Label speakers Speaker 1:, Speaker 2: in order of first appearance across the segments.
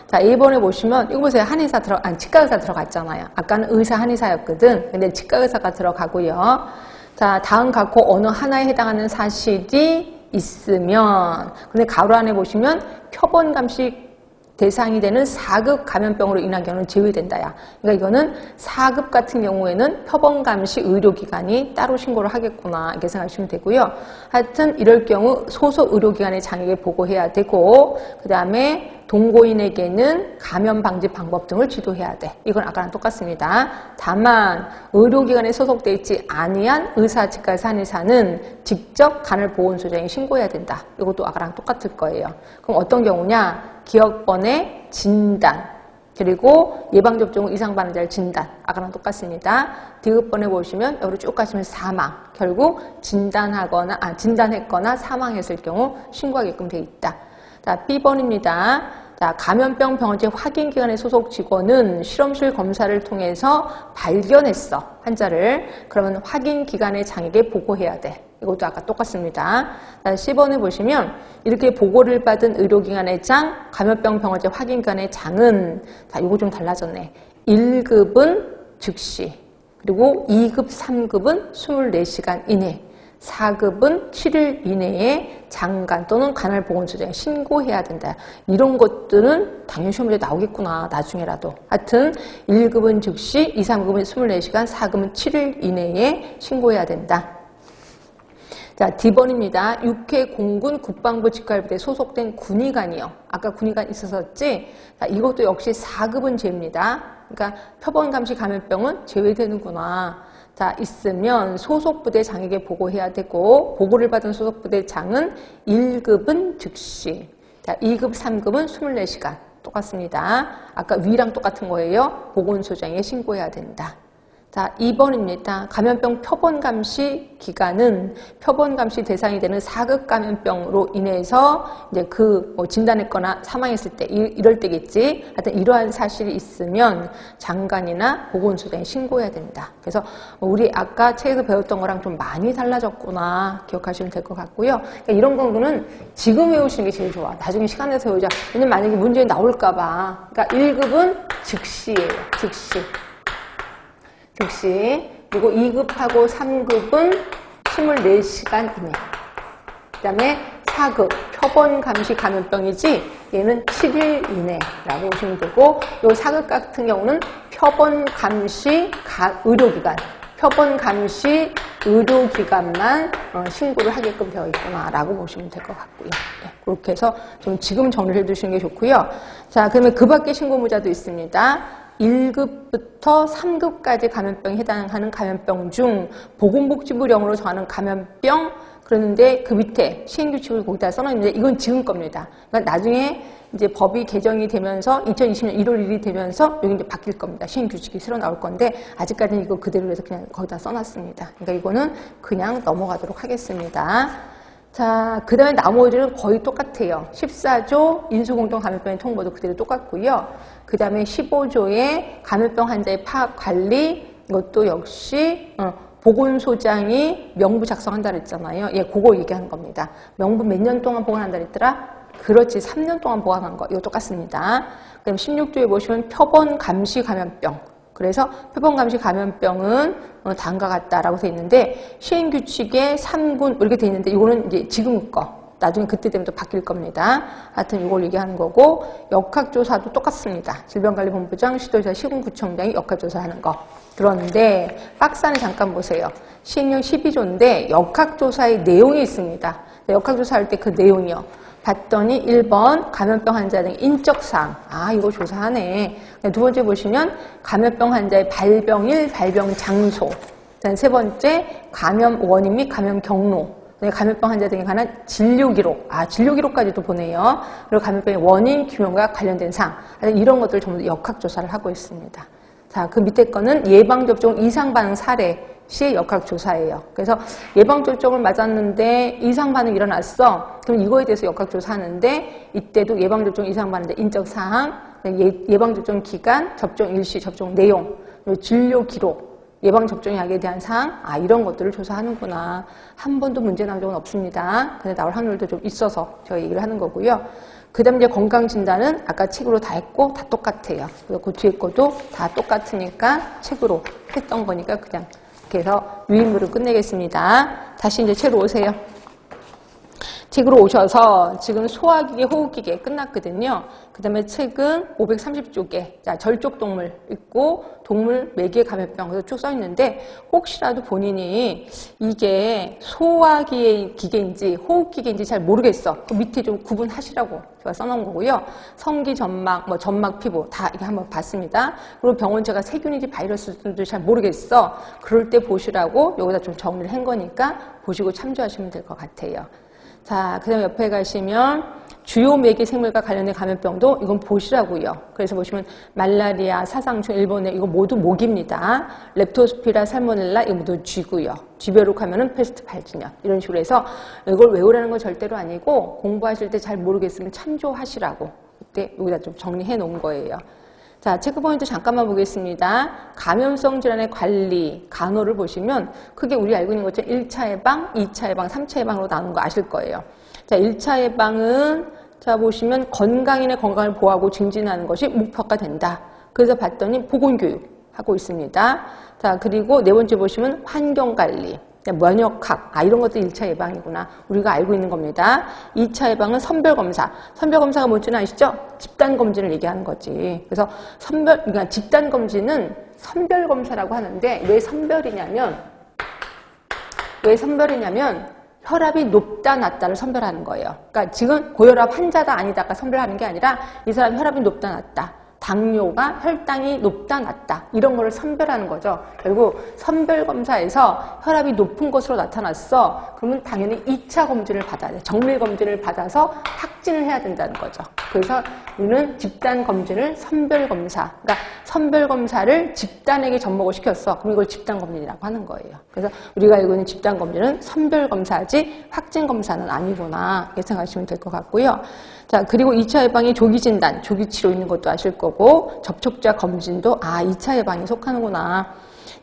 Speaker 1: 자, 2번에 보시면 이거 보세요. 한의사 치과 의사 들어갔잖아요. 아까는 의사 한의사였거든. 근데 치과 의사가 들어가고요. 자, 다음 각호 어느 하나에 해당하는 사실이 있으면, 근데 가로 안에 보시면 표본 감시 대상이 되는 4급 감염병으로 인한 경우는 제외된다야. 그러니까 이거는 4급 같은 경우에는 표본 감시 의료기관이 따로 신고를 하겠구나 이렇게 생각하시면 되고요. 하여튼 이럴 경우 소속 의료기관의 장에게 보고해야 되고, 그 다음에 동거인에게는 감염 방지 방법 등을 지도해야 돼. 이건 아까랑 똑같습니다. 다만 의료기관에 소속되어 있지 아니한 의사, 치과, 한의사는 직접 간을 보건소장에 신고해야 된다. 이것도 아까랑 똑같을 거예요. 그럼 어떤 경우냐? 기억번의 진단, 그리고 예방접종 이상 반응자의 진단, 아까랑 똑같습니다. 디귿번에 보시면 여기로 쭉 가시면 사망, 결국 진단했거나 사망했을 경우 신고하게끔 돼 있다. 자, B번입니다. 자, 감염병 병원체 확인기관의 소속 직원은 실험실 검사를 통해서 발견했어, 환자를. 그러면 확인기관의 장에게 보고해야 돼. 이것도 아까 똑같습니다. 자, 10번에 보시면 이렇게 보고를 받은 의료기관의 장, 감염병 병원체 확인기관의 장은, 자, 이거 좀 달라졌네. 1급은 즉시, 그리고 2급, 3급은 24시간 이내, 4급은 7일 이내에 장간 또는 간헐 보건소장에 신고해야 된다. 이런 것들은 당연히 시험에 나오겠구나, 나중에라도. 하여튼 1급은 즉시, 2, 3급은 24시간, 4급은 7일 이내에 신고해야 된다. 자, D번입니다. 육해 공군 국방부 직관부대에 소속된 군의관이요. 아까 군의관 있었었지? 자, 이것도 역시 4급은 제외입니다. 그러니까 표본 감시 감염병은 제외되는구나. 자, 있으면 소속부대 장에게 보고해야 되고, 보고를 받은 소속부대 장은 1급은 즉시, 자, 2급, 3급은 24시간. 똑같습니다. 아까 위랑 똑같은 거예요. 보건소장에 신고해야 된다. 자, 2번입니다. 감염병 표본 감시 기간은 표본 감시 대상이 되는 4급 감염병으로 인해서 이제 진단했거나 사망했을 때, 이럴 때겠지. 하여튼 이러한 사실이 있으면 장관이나 보건소장에 신고해야 된다. 그래서 우리 아까 책에서 배웠던 거랑 좀 많이 달라졌구나 기억하시면 될 것 같고요. 그러니까 이런 거는 지금 외우시는 게 제일 좋아. 나중에 시간 내서 외우자. 왜냐면 만약에 문제에 나올까봐. 그러니까 1급은 즉시예요. 즉시. 그리고 2급하고 3급은 24시간 이내. 그 다음에 4급, 표본 감시 감염병이지, 얘는 7일 이내라고 보시면 되고, 요 4급 같은 경우는 표본 감시 의료기관만 신고를 하게끔 되어 있구나라고 보시면 될 것 같고요. 네, 그렇게 해서 좀 지금 정리를 해두시는 게 좋고요. 자, 그러면 그 밖에 신고무자도 있습니다. 1급부터 3급까지 감염병에 해당하는 감염병 중 보건복지부령으로 정하는 감염병, 그러는데 그 밑에 시행규칙을 거기다 써놨는데 이건 지금 겁니다. 그러니까 나중에 이제 법이 개정이 되면서 2020년 1월 1일이 되면서 여기 이제 바뀔 겁니다. 시행규칙이 새로 나올 건데 아직까지는 이거 그대로 해서 그냥 거기다 써놨습니다. 그러니까 이거는 그냥 넘어가도록 하겠습니다. 자, 그 다음에 나머지는 거의 똑같아요. 14조 인수공동 감염병의 통보도 그대로 똑같고요. 그 다음에 15조의 감염병 환자의 파악 관리, 이것도 역시 보건소장이 명부 작성한다 그랬잖아요. 예, 그거 얘기하는 겁니다. 명부 몇 년 동안 보관한다 그랬더라? 그렇지, 3년 동안 보관한 거. 이거 똑같습니다. 그다음 16조에 보시면 표본 감시 감염병. 그래서 표본 감시 감염병은 다음과 같다라고 돼 있는데 시행규칙에 3군 이렇게 돼 있는데 이거는 이제 지금 거. 나중에 그때 되면 또 바뀔 겁니다. 하여튼 이걸 얘기하는 거고, 역학조사도 똑같습니다. 질병관리본부장, 시도조사, 시군구청장이 역학조사하는 거. 그런데 박스 안에 잠깐 보세요. 시행령 12조인데 역학조사의 내용이 있습니다. 역학조사할 때 그 내용이요. 봤더니 1번 감염병 환자 등 인적사항. 아, 이거 조사하네. 두 번째 보시면 감염병 환자의 발병일, 발병 장소. 세 번째 감염 원인 및 감염 경로. 감염병 환자 등에 관한 진료 기록. 아, 진료 기록까지도 보내요. 그리고 감염병의 원인 규명과 관련된 사항. 이런 것들 전부 역학조사를 하고 있습니다. 자, 그 밑에 거는 예방접종 이상 반응 사례 시의 역학조사예요. 그래서 예방접종을 맞았는데 이상 반응이 일어났어. 그럼 이거에 대해서 역학조사하는데 이때도 예방접종 이상 반응자 인적사항, 예방접종 기간, 접종 일시, 접종 내용, 그리고 진료 기록, 예방접종약에 대한 사항, 아, 이런 것들을 조사하는구나. 한 번도 문제 나온 적은 없습니다. 근데 나올 확률도 좀 있어서 저희 얘기를 하는 거고요. 그 다음에 이제 건강진단은 아까 책으로 다 했고 다 똑같아요. 그래서 그 뒤에 것도 다 똑같으니까 책으로 했던 거니까 그냥 이렇게 해서 유인물을 끝내겠습니다. 다시 이제 책으로 오세요. 책으로 오셔서 지금 소화기계, 호흡기계 끝났거든요. 그 다음에 책은 530쪽에 자, 절족동물 있고 동물 매개 감염병 그래서 쭉 써있는데 혹시라도 본인이 이게 소화기계인지 호흡기계인지 잘 모르겠어. 그 밑에 좀 구분하시라고 제가 써놓은 거고요. 성기 점막, 뭐 점막 피부 다 이렇게 한번 봤습니다. 그리고 병원 제가 세균인지 바이러스인지 잘 모르겠어. 그럴 때 보시라고 여기다 좀 정리를 한 거니까 보시고 참조하시면 될 것 같아요. 자, 그 다음에 옆에 가시면 주요 매개 생물과 관련된 감염병도 이건 보시라고요. 그래서 보시면 말라리아, 사상충, 일본의 이거 모두 모기입니다. 렙토스피라, 살모넬라 이거 모두 쥐고요. 쥐벼룩 하면은 패스트 발진년 이런 식으로 해서 이걸 외우라는 건 절대로 아니고 공부하실 때 잘 모르겠으면 참조하시라고 그때 여기다 좀 정리해 놓은 거예요. 자, 체크포인트 잠깐만 보겠습니다. 감염성 질환의 관리, 간호를 보시면 크게 우리 알고 있는 것처럼 1차 예방, 2차 예방, 3차 예방으로 나눈 거 아실 거예요. 자, 1차 예방은 자 보시면 건강인의 건강을 보호하고 증진하는 것이 목표가 된다. 그래서 봤더니 보건교육 하고 있습니다. 자, 그리고 네 번째 보시면 환경관리. 면역학, 이런 것도 1차 예방이구나. 우리가 알고 있는 겁니다. 2차 예방은 선별검사. 선별검사가 뭔지는 아시죠? 집단검진을 얘기하는 거지. 그래서 그러니까 집단검진은 선별검사라고 하는데 왜 선별이냐면 혈압이 높다, 낮다를 선별하는 거예요. 그러니까 지금 고혈압 환자다, 아니다가 선별하는 게 아니라 이 사람 혈압이 높다, 낮다. 당뇨가 혈당이 높다 낮다 이런 거를 선별하는 거죠. 결국 선별검사에서 혈압이 높은 것으로 나타났어. 그러면 당연히 2차 검진을 받아야 돼. 정밀 검진을 받아서 확진을 해야 된다는 거죠. 그래서 우리는 집단 검진을 선별검사, 그러니까 선별검사를 집단에게 접목을 시켰어. 그럼 이걸 집단검진이라고 하는 거예요. 그래서 우리가 알고 있는 집단검진은 선별검사지 확진검사는 아니구나 이렇게 생각하시면 될 것 같고요. 자, 그리고 2차 예방이 조기 진단, 조기 치료 있는 것도 아실 거고 접촉자 검진도 2차 예방에 속하는구나.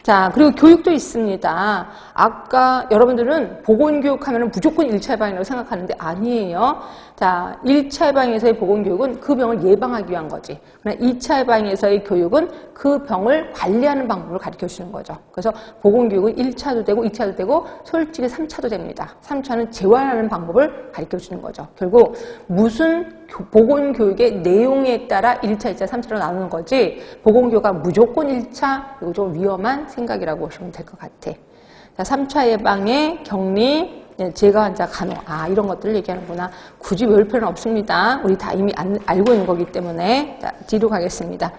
Speaker 1: 자, 그리고 교육도 있습니다. 아까 여러분들은 보건교육 하면 무조건 1차 예방이라고 생각하는데 아니에요. 자, 1차 예방에서의 보건교육은 그 병을 예방하기 위한 거지. 그러나 2차 예방에서의 교육은 그 병을 관리하는 방법을 가르쳐 주는 거죠. 그래서 보건교육은 1차도 되고 2차도 되고 솔직히 3차도 됩니다. 3차는 재활하는 방법을 가르쳐 주는 거죠. 결국 무슨 보건교육의 내용에 따라 1차, 2차, 3차로 나누는 거지 보건교육가 무조건 1차, 이거 좀 위험한 생각이라고 보시면 될 것 같아. 자, 3차 예방의 격리, 제가 환자 간호, 이런 것들을 얘기하는구나. 굳이 외울 필요는 없습니다. 우리 다 이미 알고 있는 거기 때문에. 자, 뒤로 가겠습니다.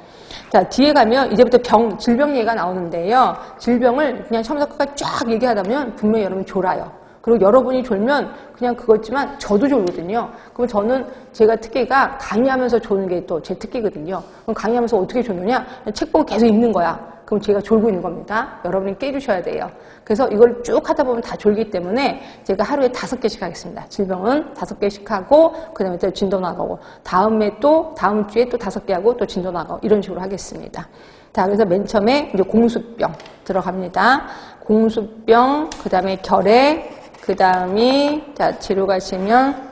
Speaker 1: 자, 뒤에 가면 이제부터 질병 얘기가 나오는데요. 질병을 그냥 처음부터 끝까지 쫙 얘기하다 보면 분명히 여러분이 졸아요. 그리고 여러분이 졸면 그냥 그거지만 저도 졸거든요. 그럼 저는 제가 특기가 강의하면서 조는 게 또 제 특기거든요. 그럼 강의하면서 어떻게 조느냐? 책 보고 계속 읽는 거야. 그럼 제가 졸고 있는 겁니다. 여러분이 깨주셔야 돼요. 그래서 이걸 쭉 하다 보면 다 졸기 때문에 제가 하루에 5개씩 하겠습니다. 질병은 5개씩 하고 그 다음에 또 진도 나가고 다음 주에 또 5개 하고 또 진도 나가고 이런 식으로 하겠습니다. 자, 그래서 맨 처음에 이제 공수병 들어갑니다. 공수병, 그 다음에 결핵, 그 다음이 자 뒤로 가시면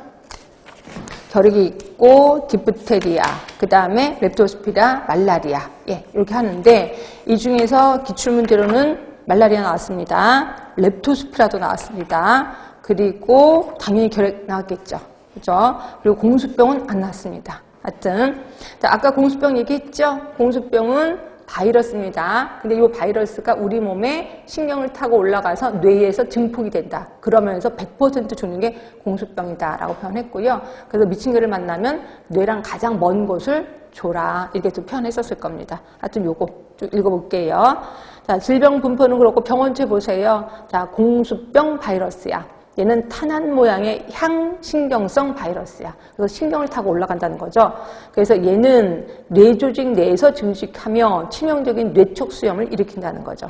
Speaker 1: 결핵이 있고 디프테리아, 그 다음에 렙토스피라, 말라리아 이렇게 하는데 이 중에서 기출문제로는 말라리아 나왔습니다. 렙토스피라도 나왔습니다. 그리고 당연히 결핵 나왔겠죠. 그죠? 그리고 공수병은 안 나왔습니다. 하여튼 자, 아까 공수병 얘기했죠? 공수병은 바이러스입니다. 근데 이 바이러스가 우리 몸에 신경을 타고 올라가서 뇌에서 증폭이 된다. 그러면서 100% 죽는 게 공수병이다라고 표현했고요. 그래서 미친 개를 만나면 뇌랑 가장 먼 곳을 줘라. 이렇게 또 표현했었을 겁니다. 하여튼 요거 쭉 읽어볼게요. 자, 질병 분포는 그렇고 병원체 보세요. 자, 공수병 바이러스야. 얘는 탄환 모양의 향신경성 바이러스야. 그래서 신경을 타고 올라간다는 거죠. 그래서 얘는 뇌조직 내에서 증식하며 치명적인 뇌촉수염을 일으킨다는 거죠.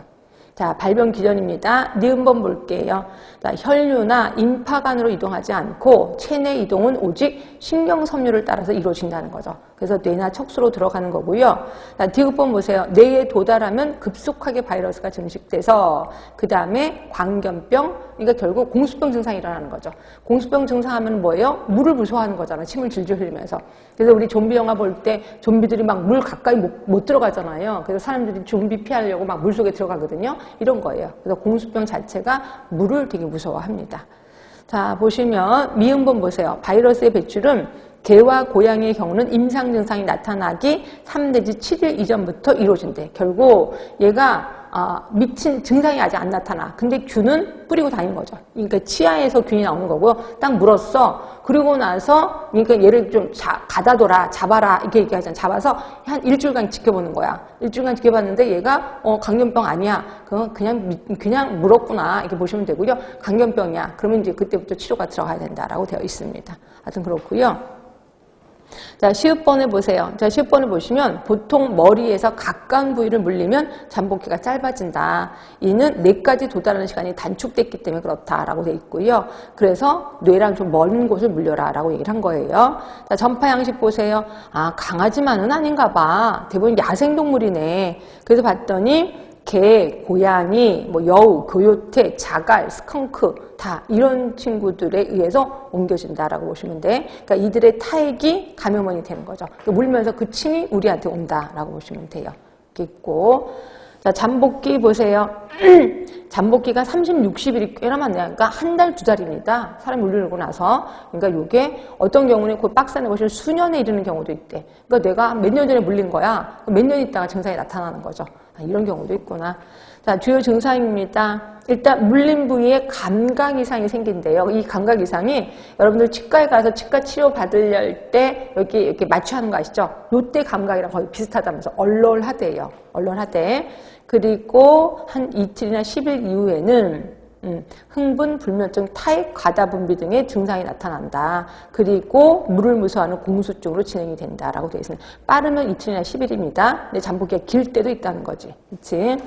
Speaker 1: 자, 발병 기전입니다. 니은번 볼게요. 자, 혈류나 임파관으로 이동하지 않고 체내 이동은 오직 신경섬유를 따라서 이루어진다는 거죠. 그래서 뇌나 척수로 들어가는 거고요. 디귿번 보세요. 뇌에 도달하면 급속하게 바이러스가 증식돼서 그 다음에 광견병, 그러니까 결국 공수병 증상이 일어나는 거죠. 공수병 증상 하면 뭐예요? 물을 무서워하는 거잖아요. 침을 질질 흘리면서. 그래서 우리 좀비 영화 볼 때 좀비들이 막 물 가까이 못 들어가잖아요. 그래서 사람들이 좀비 피하려고 막 물속에 들어가거든요. 이런 거예요. 그래서 공수병 자체가 물을 되게 무서워합니다. 자, 보시면 미음본 보세요. 바이러스의 배출은 개와 고양이의 경우는 임상 증상이 나타나기 3 내지 7일 이전부터 이루어진대. 결국 얘가 미친 증상이 아직 안 나타나. 근데 균은 뿌리고 다니는 거죠. 그러니까 치아에서 균이 나오는 거고요. 딱 물었어. 그리고 나서 그러니까 얘를 좀 가다둬라, 잡아라 이렇게 얘기하잖아. 잡아서 한 일주일간 지켜보는 거야. 일주일간 지켜봤는데 얘가 강견병 아니야. 그냥 물었구나 이렇게 보시면 되고요. 강견병이야. 그러면 이제 그때부터 치료가 들어가야 된다라고 되어 있습니다. 하여튼 그렇고요. 자, 시읍번을 보세요. 자, 시읍번을 보시면 보통 머리에서 가까운 부위를 물리면 잠복기가 짧아진다. 이는 뇌까지 도달하는 시간이 단축됐기 때문에 그렇다라고 되어 있고요. 그래서 뇌랑 좀 먼 곳을 물려라라고 얘기를 한 거예요. 자, 전파 양식 보세요. 강아지만은 아닌가 봐. 대부분 야생동물이네. 그래서 봤더니 개, 고양이, 여우, 고요태, 자갈, 스컹크 다 이런 친구들에 의해서 옮겨진다라고 보시면 돼. 그러니까 이들의 타액이 감염원이 되는 거죠. 그러니까 물면서 그 침이 우리한테 온다라고 보시면 돼요. 이렇게 있고. 자, 잠복기 보세요. 잠복기가 30, 60일이 꽤나 많네요. 그러니까 한 달, 2달입니다. 사람이 물리고 나서. 그러니까 이게 어떤 경우는 그 박스 안에 보시면 수년에 이르는 경우도 있대. 그러니까 내가 몇 년 전에 물린 거야. 몇 년 있다가 증상이 나타나는 거죠. 이런 경우도 있구나. 자, 주요 증상입니다. 일단 물린 부위에 감각 이상이 생긴대요. 이 감각 이상이 여러분들 치과에 가서 치과 치료 받을 때 이렇게 마취하는 거 아시죠? 요때 감각이랑 거의 비슷하다면서 얼얼하대요. 얼얼하대. 그리고 한 이틀이나 10일 이후에는 흥분, 불면증, 타액, 과다분비 등의 증상이 나타난다. 그리고 물을 무서워하는 공수증으로 진행이 된다라고 되어 있습니다. 빠르면 이틀이나 10일입니다. 근데 잠복기가 길 때도 있다는 거지. 그렇지?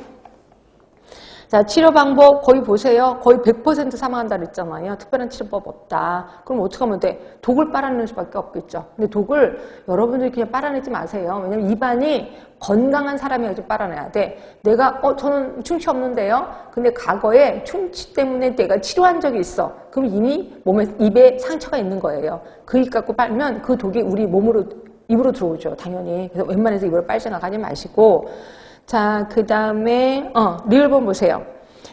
Speaker 1: 자, 치료 방법 거의 보세요. 거의 100% 사망한다 그랬잖아요. 특별한 치료법 없다. 그럼 어떻게 하면 돼? 독을 빨아내는 수밖에 없겠죠. 근데 독을 여러분들이 그냥 빨아내지 마세요. 왜냐면 입안이 건강한 사람이어야지 빨아내야 돼. 내가 저는 충치 없는데요. 근데 과거에 충치 때문에 내가 치료한 적이 있어. 그럼 이미 입에 상처가 있는 거예요. 그 입 갖고 빨면 그 독이 우리 입으로 들어오죠. 당연히. 그래서 웬만해서 입으로 빨 생각하지 마시고. 자, 그 다음에 리을본 보세요.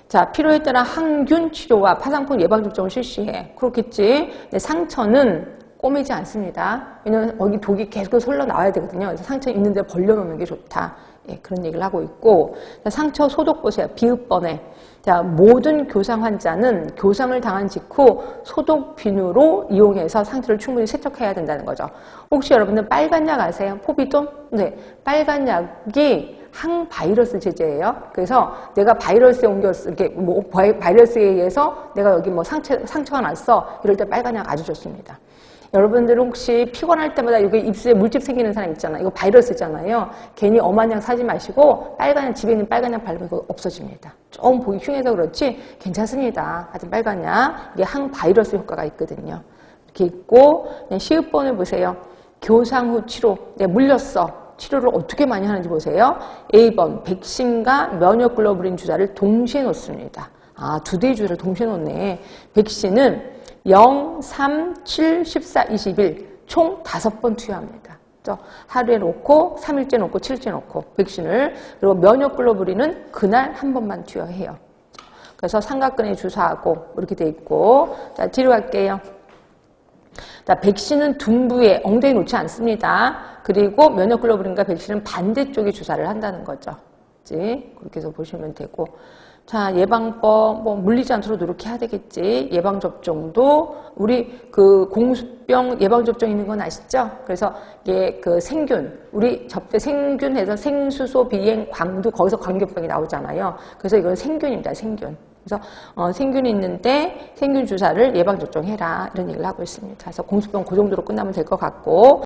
Speaker 1: 자, 필요에 따라 항균 치료와 파상풍 예방접종을 실시해. 그렇겠지. 근데 상처는 꼬매지 않습니다. 왜냐면 여기 독이 계속 흘러나와야 되거든요. 그래서 상처 있는 데 벌려놓는 게 좋다. 예, 그런 얘기를 하고 있고. 자, 상처 소독 보세요. 비읍번에. 자, 모든 교상 환자는 교상을 당한 직후 소독 비누로 이용해서 상처를 충분히 세척해야 된다는 거죠. 혹시 여러분들 빨간 약 아세요? 포비돈? 네, 빨간 약이 항바이러스 제제예요. 그래서 내가 바이러스에 바이러스에 의해서 내가 여기 상처가 났어. 이럴 때 빨간 약 아주 좋습니다. 여러분들 혹시 피곤할 때마다 여기 입술에 물집 생기는 사람 있잖아요. 이거 바이러스잖아요. 괜히 엄한 약 사지 마시고 빨간 약, 집에 있는 빨간 약 바르면 이거 없어집니다. 좀 보기 흉해서 그렇지 괜찮습니다. 하여튼 빨간 약, 이게 항바이러스 효과가 있거든요. 이렇게 있고 시읍번을 보세요. 교상 후 치료. 내가 물렸어. 치료를 어떻게 많이 하는지 보세요. A번, 백신과 면역글로불린 주사를 동시에 놓습니다. 2대의 주사를 동시에 놓네. 백신은 0, 3, 7, 14, 21 총 5번 투여합니다. 하루에 놓고 3일째 놓고 7일째 놓고 백신을. 그리고 면역글로불린은 그날 한 번만 투여해요. 그래서 삼각근에 주사하고 이렇게 돼 있고. 자, 뒤로 갈게요. 자, 백신은 둔부에 엉덩이에 놓지 않습니다. 그리고 면역글로불린과 백신은 반대쪽에 주사를 한다는 거죠. 그렇게 해서 보시면 되고. 자, 예방법, 물리지 않도록 노력해야 되겠지. 예방접종도, 우리 공수병 예방접종 있는 건 아시죠? 그래서 이게 생균, 우리 접대 생균해서 생수소, 비행, 광두, 거기서 광견병이 나오잖아요. 그래서 이건 생균입니다, 생균. 그래서 생균이 있는데 생균 주사를 예방접종해라 이런 얘기를 하고 있습니다. 그래서 공수병 그 정도로 끝나면 될 것 같고.